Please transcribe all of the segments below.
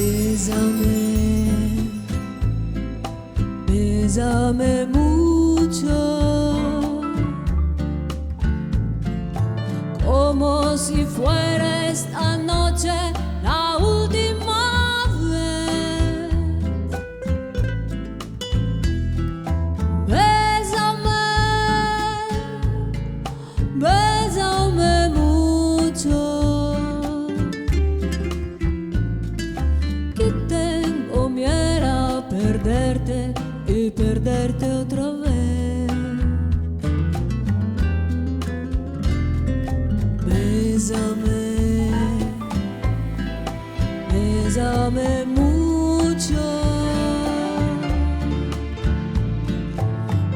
Bésame, bésame mucho, como si fuera esta noche la última vez. Bésame, bésame mucho, que tengo miedo a perderte y perderte otra vez. Bésame, bésame mucho,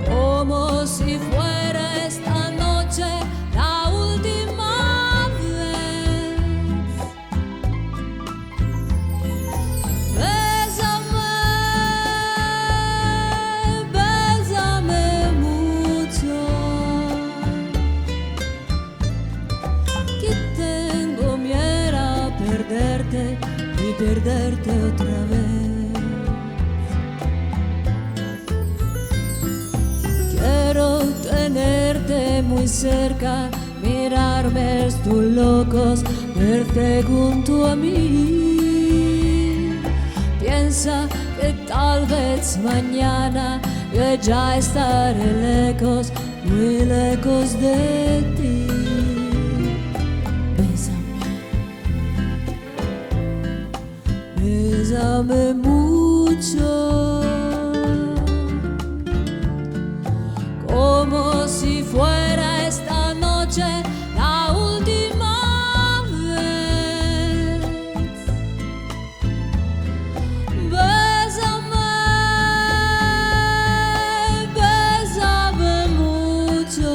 como si fuera esta noche la última vez. Bésame, bésame mucho, que tengo miedo a perderte y perderte otra vez. Quiero tenerte muy cerca, mirarme estos locos, verte junto a mí. Piensa que tal vez mañana yo ya estaré lejos, muy lejos de ti. Bésame, bésame mucho, como si fuera esta noche la última vez. Bésame, bésame mucho,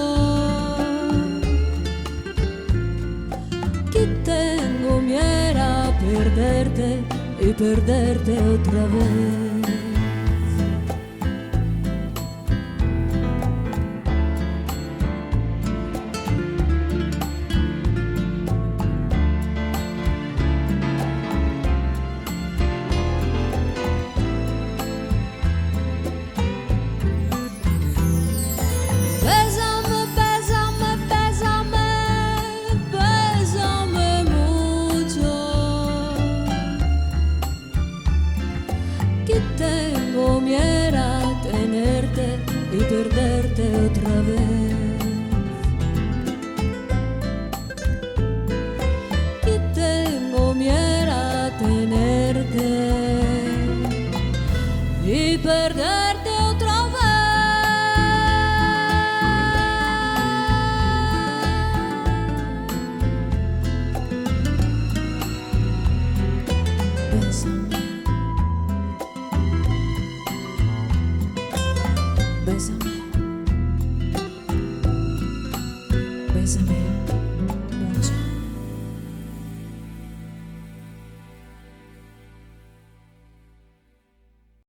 que tengo miedo a perderte y perderte otra vez. Bésame, bésame, bésame, bésame mucho, que tengo miedo a tenerte y perderte otra vez. Que tengo miedo a tenerte y perderte otra vez. Bésame, bésame.